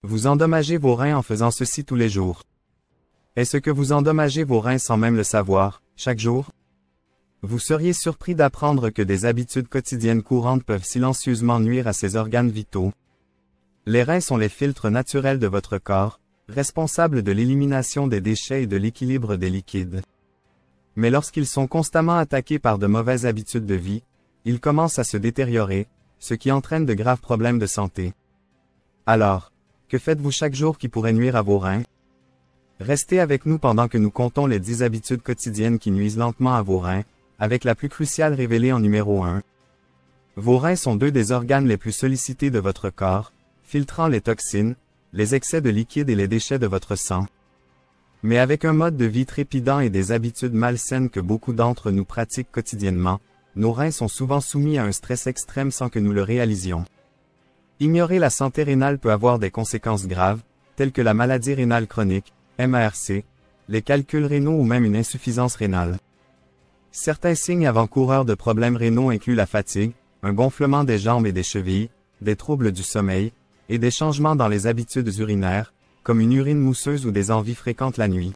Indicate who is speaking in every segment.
Speaker 1: Vous endommagez vos reins en faisant ceci tous les jours. Est-ce que vous endommagez vos reins sans même le savoir, chaque jour? Vous seriez surpris d'apprendre que des habitudes quotidiennes courantes peuvent silencieusement nuire à ces organes vitaux. Les reins sont les filtres naturels de votre corps, responsables de l'élimination des déchets et de l'équilibre des liquides. Mais lorsqu'ils sont constamment attaqués par de mauvaises habitudes de vie, ils commencent à se détériorer, ce qui entraîne de graves problèmes de santé. Alors, que faites-vous chaque jour qui pourrait nuire à vos reins? Restez avec nous pendant que nous comptons les 10 habitudes quotidiennes qui nuisent lentement à vos reins, avec la plus cruciale révélée en numéro 1. Vos reins sont deux des organes les plus sollicités de votre corps, filtrant les toxines, les excès de liquide et les déchets de votre sang. Mais avec un mode de vie trépidant et des habitudes malsaines que beaucoup d'entre nous pratiquent quotidiennement, nos reins sont souvent soumis à un stress extrême sans que nous le réalisions. Ignorer la santé rénale peut avoir des conséquences graves, telles que la maladie rénale chronique, MARC, les calculs rénaux ou même une insuffisance rénale. Certains signes avant-coureurs de problèmes rénaux incluent la fatigue, un gonflement des jambes et des chevilles, des troubles du sommeil, et des changements dans les habitudes urinaires, comme une urine mousseuse ou des envies fréquentes la nuit.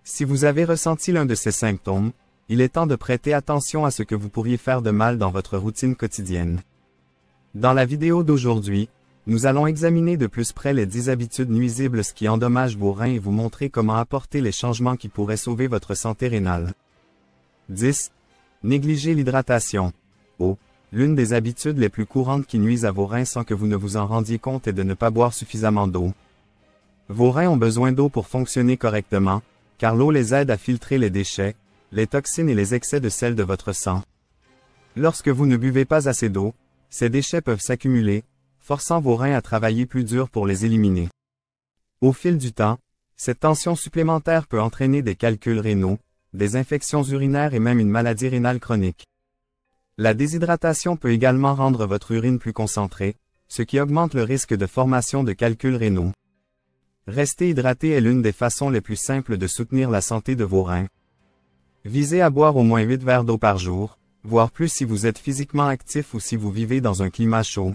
Speaker 1: Si vous avez ressenti l'un de ces symptômes, il est temps de prêter attention à ce que vous pourriez faire de mal dans votre routine quotidienne. Dans la vidéo d'aujourd'hui, nous allons examiner de plus près les 10 habitudes nuisibles qui endommagent vos reins et vous montrer comment apporter les changements qui pourraient sauver votre santé rénale. 10. Négligez l'hydratation. L'une des habitudes les plus courantes qui nuisent à vos reins sans que vous ne vous en rendiez compte est de ne pas boire suffisamment d'eau. Vos reins ont besoin d'eau pour fonctionner correctement, car l'eau les aide à filtrer les déchets, les toxines et les excès de sel de votre sang. Lorsque vous ne buvez pas assez d'eau, ces déchets peuvent s'accumuler, forçant vos reins à travailler plus dur pour les éliminer. Au fil du temps, cette tension supplémentaire peut entraîner des calculs rénaux, des infections urinaires et même une maladie rénale chronique. La déshydratation peut également rendre votre urine plus concentrée, ce qui augmente le risque de formation de calculs rénaux. Rester hydraté est l'une des façons les plus simples de soutenir la santé de vos reins. Visez à boire au moins 8 verres d'eau par jour, voire plus si vous êtes physiquement actif ou si vous vivez dans un climat chaud.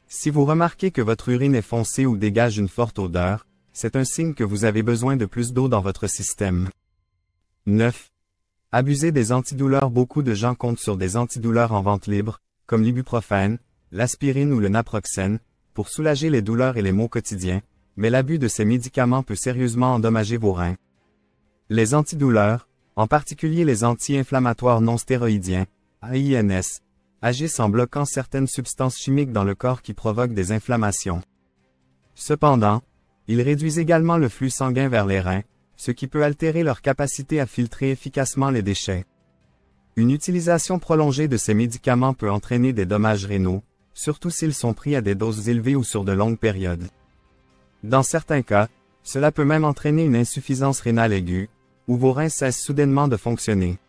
Speaker 1: Si vous remarquez que votre urine est foncée ou dégage une forte odeur, c'est un signe que vous avez besoin de plus d'eau dans votre système. 9. Abusez des antidouleurs. Beaucoup de gens comptent sur des antidouleurs en vente libre, comme l'ibuprofène, l'aspirine ou le naproxène, pour soulager les douleurs et les maux quotidiens, mais l'abus de ces médicaments peut sérieusement endommager vos reins. Les antidouleurs, en particulier les anti-inflammatoires non stéroïdiens, AINS, agissent en bloquant certaines substances chimiques dans le corps qui provoquent des inflammations. Cependant, ils réduisent également le flux sanguin vers les reins, ce qui peut altérer leur capacité à filtrer efficacement les déchets. Une utilisation prolongée de ces médicaments peut entraîner des dommages rénaux, surtout s'ils sont pris à des doses élevées ou sur de longues périodes. Dans certains cas, cela peut même entraîner une insuffisance rénale aiguë, où vos reins cessent soudainement de fonctionner.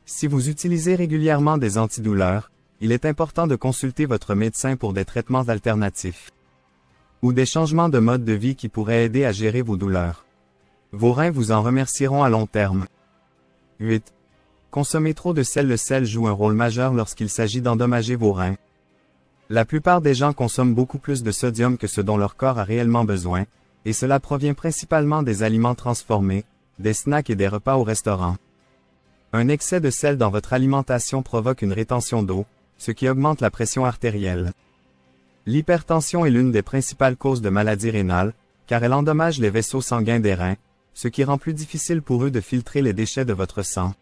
Speaker 1: Si vous utilisez régulièrement des antidouleurs, il est important de consulter votre médecin pour des traitements alternatifs ou des changements de mode de vie qui pourraient aider à gérer vos douleurs. Vos reins vous en remercieront à long terme. 8. Consommer trop de sel. Le sel joue un rôle majeur lorsqu'il s'agit d'endommager vos reins. La plupart des gens consomment beaucoup plus de sodium que ce dont leur corps a réellement besoin, et cela provient principalement des aliments transformés, des snacks et des repas au restaurant. Un excès de sel dans votre alimentation provoque une rétention d'eau, ce qui augmente la pression artérielle. L'hypertension est l'une des principales causes de maladies rénales, car elle endommage les vaisseaux sanguins des reins, ce qui rend plus difficile pour eux de filtrer les déchets de votre sang.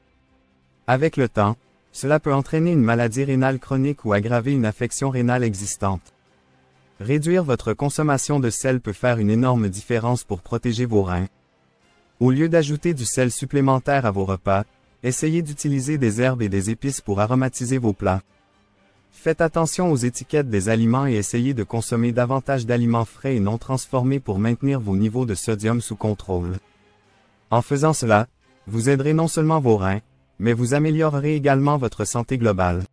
Speaker 1: Avec le temps, cela peut entraîner une maladie rénale chronique ou aggraver une affection rénale existante. Réduire votre consommation de sel peut faire une énorme différence pour protéger vos reins. Au lieu d'ajouter du sel supplémentaire à vos repas, essayez d'utiliser des herbes et des épices pour aromatiser vos plats. Faites attention aux étiquettes des aliments et essayez de consommer davantage d'aliments frais et non transformés pour maintenir vos niveaux de sodium sous contrôle. En faisant cela, vous aiderez non seulement vos reins, mais vous améliorerez également votre santé globale.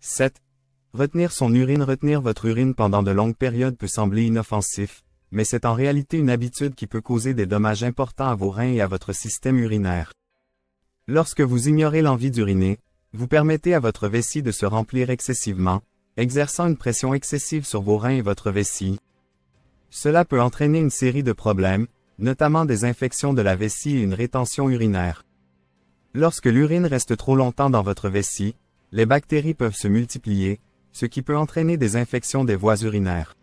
Speaker 1: 7. Retenir son urine. Retenir votre urine pendant de longues périodes peut sembler inoffensif, mais c'est en réalité une habitude qui peut causer des dommages importants à vos reins et à votre système urinaire. Lorsque vous ignorez l'envie d'uriner, vous permettez à votre vessie de se remplir excessivement, exerçant une pression excessive sur vos reins et votre vessie. Cela peut entraîner une série de problèmes, notamment des infections de la vessie et une rétention urinaire. Lorsque l'urine reste trop longtemps dans votre vessie, les bactéries peuvent se multiplier, ce qui peut entraîner des infections des voies urinaires.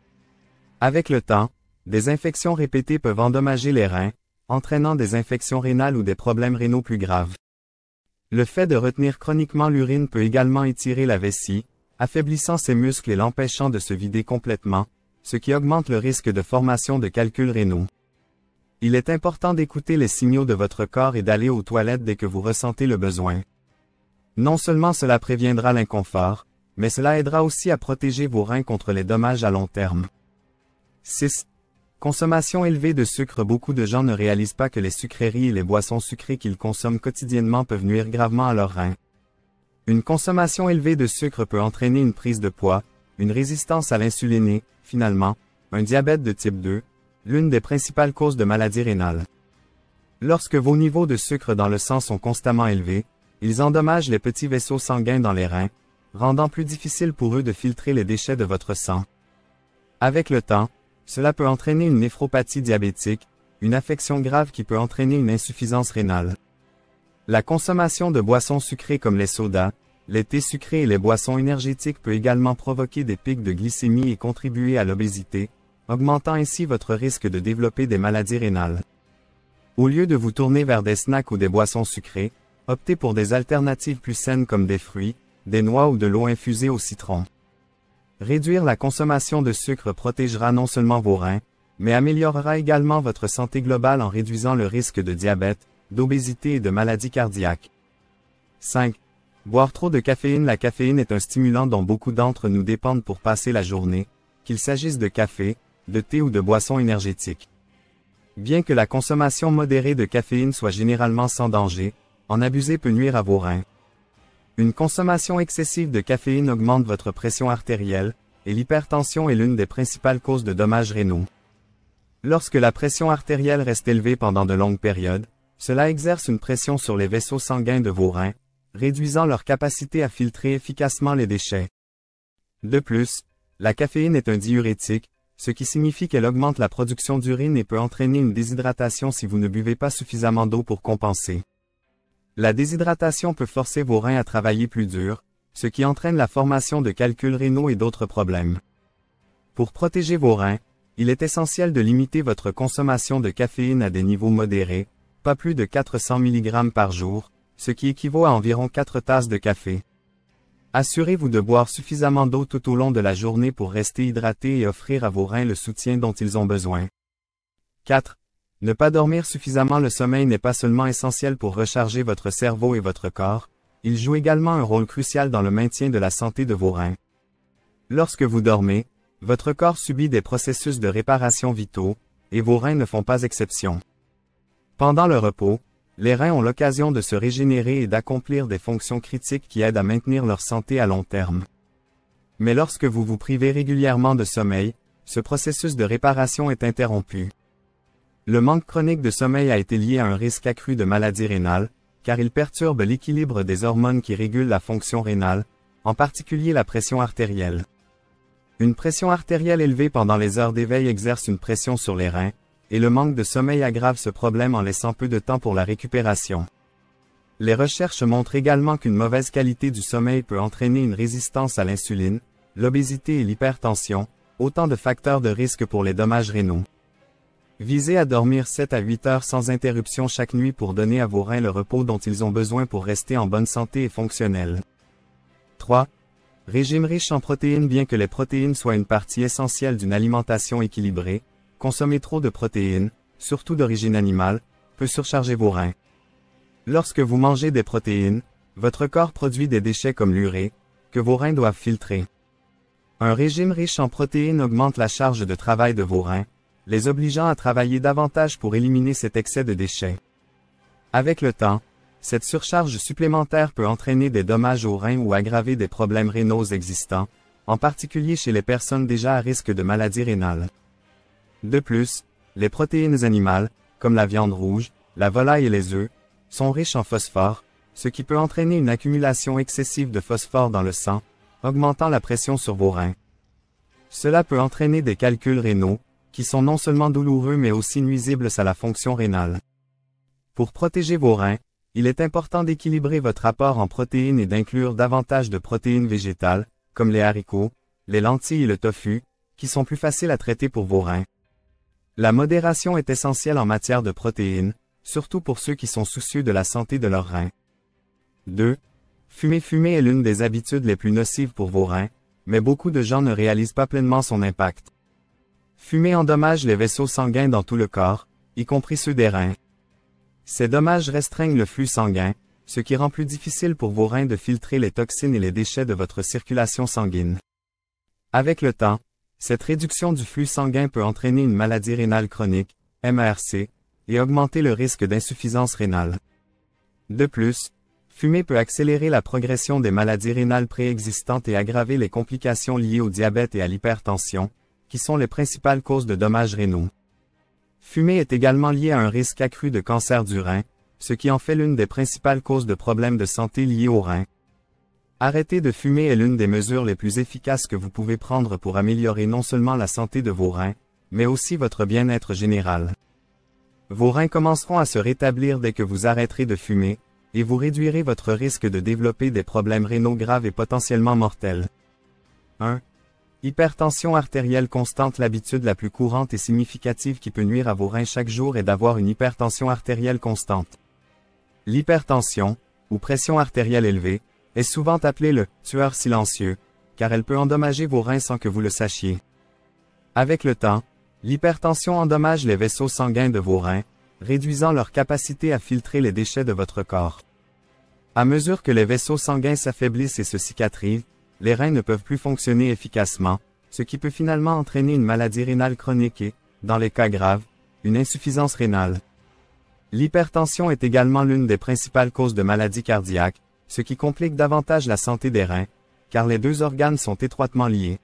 Speaker 1: Avec le temps, des infections répétées peuvent endommager les reins, entraînant des infections rénales ou des problèmes rénaux plus graves. Le fait de retenir chroniquement l'urine peut également étirer la vessie, affaiblissant ses muscles et l'empêchant de se vider complètement, ce qui augmente le risque de formation de calculs rénaux. Il est important d'écouter les signaux de votre corps et d'aller aux toilettes dès que vous ressentez le besoin. Non seulement cela préviendra l'inconfort, mais cela aidera aussi à protéger vos reins contre les dommages à long terme. 6. Consommation élevée de sucre. Beaucoup de gens ne réalisent pas que les sucreries et les boissons sucrées qu'ils consomment quotidiennement peuvent nuire gravement à leurs reins. Une consommation élevée de sucre peut entraîner une prise de poids, une résistance à l'insuline et, finalement, un diabète de type 2, l'une des principales causes de maladies rénales. Lorsque vos niveaux de sucre dans le sang sont constamment élevés, ils endommagent les petits vaisseaux sanguins dans les reins, rendant plus difficile pour eux de filtrer les déchets de votre sang. Avec le temps, cela peut entraîner une néphropathie diabétique, une affection grave qui peut entraîner une insuffisance rénale. La consommation de boissons sucrées comme les sodas, les thés sucrés et les boissons énergétiques peut également provoquer des pics de glycémie et contribuer à l'obésité, augmentant ainsi votre risque de développer des maladies rénales. Au lieu de vous tourner vers des snacks ou des boissons sucrées, optez pour des alternatives plus saines comme des fruits, des noix ou de l'eau infusée au citron. Réduire la consommation de sucre protégera non seulement vos reins, mais améliorera également votre santé globale en réduisant le risque de diabète, d'obésité et de maladies cardiaques. 5. Boire trop de caféine. La caféine est un stimulant dont beaucoup d'entre nous dépendent pour passer la journée, qu'il s'agisse de café, de thé ou de boissons énergétiques. Bien que la consommation modérée de caféine soit généralement sans danger, en abuser peut nuire à vos reins. Une consommation excessive de caféine augmente votre pression artérielle, et l'hypertension est l'une des principales causes de dommages rénaux. Lorsque la pression artérielle reste élevée pendant de longues périodes, cela exerce une pression sur les vaisseaux sanguins de vos reins, réduisant leur capacité à filtrer efficacement les déchets. De plus, la caféine est un diurétique, ce qui signifie qu'elle augmente la production d'urine et peut entraîner une déshydratation si vous ne buvez pas suffisamment d'eau pour compenser. La déshydratation peut forcer vos reins à travailler plus dur, ce qui entraîne la formation de calculs rénaux et d'autres problèmes. Pour protéger vos reins, il est essentiel de limiter votre consommation de caféine à des niveaux modérés, pas plus de 400 mg par jour, ce qui équivaut à environ 4 tasses de café. Assurez-vous de boire suffisamment d'eau tout au long de la journée pour rester hydraté et offrir à vos reins le soutien dont ils ont besoin. 4. Ne pas dormir suffisamment. Le sommeil n'est pas seulement essentiel pour recharger votre cerveau et votre corps, il joue également un rôle crucial dans le maintien de la santé de vos reins. Lorsque vous dormez, votre corps subit des processus de réparation vitaux, et vos reins ne font pas exception. Pendant le repos, les reins ont l'occasion de se régénérer et d'accomplir des fonctions critiques qui aident à maintenir leur santé à long terme. Mais lorsque vous vous privez régulièrement de sommeil, ce processus de réparation est interrompu. Le manque chronique de sommeil a été lié à un risque accru de maladie rénale, car il perturbe l'équilibre des hormones qui régulent la fonction rénale, en particulier la pression artérielle. Une pression artérielle élevée pendant les heures d'éveil exerce une pression sur les reins, et le manque de sommeil aggrave ce problème en laissant peu de temps pour la récupération. Les recherches montrent également qu'une mauvaise qualité du sommeil peut entraîner une résistance à l'insuline, l'obésité et l'hypertension, autant de facteurs de risque pour les dommages rénaux. Visez à dormir 7 à 8 heures sans interruption chaque nuit pour donner à vos reins le repos dont ils ont besoin pour rester en bonne santé et fonctionnels. 3. Régime riche en protéines. Bien que les protéines soient une partie essentielle d'une alimentation équilibrée, consommer trop de protéines, surtout d'origine animale, peut surcharger vos reins. Lorsque vous mangez des protéines, votre corps produit des déchets comme l'urée, que vos reins doivent filtrer. Un régime riche en protéines augmente la charge de travail de vos reins, les obligeant à travailler davantage pour éliminer cet excès de déchets. Avec le temps, cette surcharge supplémentaire peut entraîner des dommages aux reins ou aggraver des problèmes rénaux existants, en particulier chez les personnes déjà à risque de maladies rénales. De plus, les protéines animales, comme la viande rouge, la volaille et les œufs, sont riches en phosphore, ce qui peut entraîner une accumulation excessive de phosphore dans le sang, augmentant la pression sur vos reins. Cela peut entraîner des calculs rénaux, qui sont non seulement douloureux mais aussi nuisibles à la fonction rénale. Pour protéger vos reins, il est important d'équilibrer votre apport en protéines et d'inclure davantage de protéines végétales, comme les haricots, les lentilles et le tofu, qui sont plus faciles à traiter pour vos reins. La modération est essentielle en matière de protéines, surtout pour ceux qui sont soucieux de la santé de leurs reins. 2. Fumer est l'une des habitudes les plus nocives pour vos reins, mais beaucoup de gens ne réalisent pas pleinement son impact. Fumer endommage les vaisseaux sanguins dans tout le corps, y compris ceux des reins. Ces dommages restreignent le flux sanguin, ce qui rend plus difficile pour vos reins de filtrer les toxines et les déchets de votre circulation sanguine. Avec le temps, cette réduction du flux sanguin peut entraîner une maladie rénale chronique, MRC, et augmenter le risque d'insuffisance rénale. De plus, fumer peut accélérer la progression des maladies rénales préexistantes et aggraver les complications liées au diabète et à l'hypertension, qui sont les principales causes de dommages rénaux. Fumer est également lié à un risque accru de cancer du rein, ce qui en fait l'une des principales causes de problèmes de santé liés aux reins. Arrêter de fumer est l'une des mesures les plus efficaces que vous pouvez prendre pour améliorer non seulement la santé de vos reins, mais aussi votre bien-être général. Vos reins commenceront à se rétablir dès que vous arrêterez de fumer, et vous réduirez votre risque de développer des problèmes rénaux graves et potentiellement mortels. 1. Hypertension artérielle constante. L'habitude la plus courante et significative qui peut nuire à vos reins chaque jour est d'avoir une hypertension artérielle constante. L'hypertension, ou pression artérielle élevée, est souvent appelée le « tueur silencieux », car elle peut endommager vos reins sans que vous le sachiez. Avec le temps, l'hypertension endommage les vaisseaux sanguins de vos reins, réduisant leur capacité à filtrer les déchets de votre corps. À mesure que les vaisseaux sanguins s'affaiblissent et se cicatrisent, les reins ne peuvent plus fonctionner efficacement, ce qui peut finalement entraîner une maladie rénale chronique et, dans les cas graves, une insuffisance rénale. L'hypertension est également l'une des principales causes de maladies cardiaques, ce qui complique davantage la santé des reins, car les deux organes sont étroitement liés.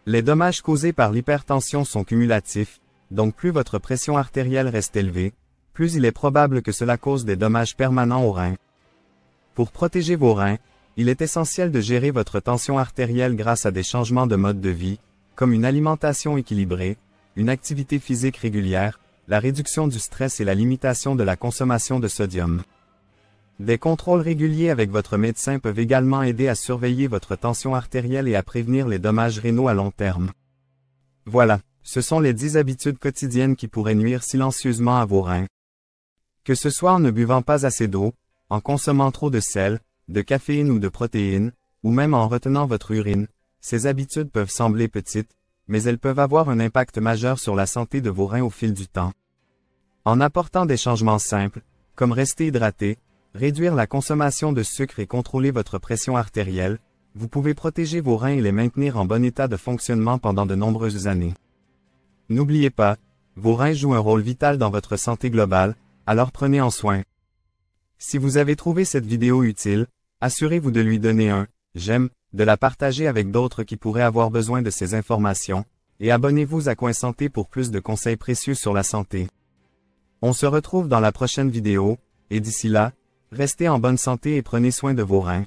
Speaker 1: Les dommages causés par l'hypertension sont cumulatifs, donc plus votre pression artérielle reste élevée, plus il est probable que cela cause des dommages permanents aux reins. Pour protéger vos reins, il est essentiel de gérer votre tension artérielle grâce à des changements de mode de vie, comme une alimentation équilibrée, une activité physique régulière, la réduction du stress et la limitation de la consommation de sodium. Des contrôles réguliers avec votre médecin peuvent également aider à surveiller votre tension artérielle et à prévenir les dommages rénaux à long terme. Voilà, ce sont les 10 habitudes quotidiennes qui pourraient nuire silencieusement à vos reins. Que ce soit en ne buvant pas assez d'eau, en consommant trop de sel, de caféine ou de protéines, ou même en retenant votre urine, ces habitudes peuvent sembler petites, mais elles peuvent avoir un impact majeur sur la santé de vos reins au fil du temps. En apportant des changements simples, comme rester hydraté, réduire la consommation de sucre et contrôler votre pression artérielle, vous pouvez protéger vos reins et les maintenir en bon état de fonctionnement pendant de nombreuses années. N'oubliez pas, vos reins jouent un rôle vital dans votre santé globale, alors prenez en soin. Si vous avez trouvé cette vidéo utile, assurez-vous de lui donner un « j'aime », de la partager avec d'autres qui pourraient avoir besoin de ces informations, et abonnez-vous à Coin Santé pour plus de conseils précieux sur la santé. On se retrouve dans la prochaine vidéo, et d'ici là, restez en bonne santé et prenez soin de vos reins.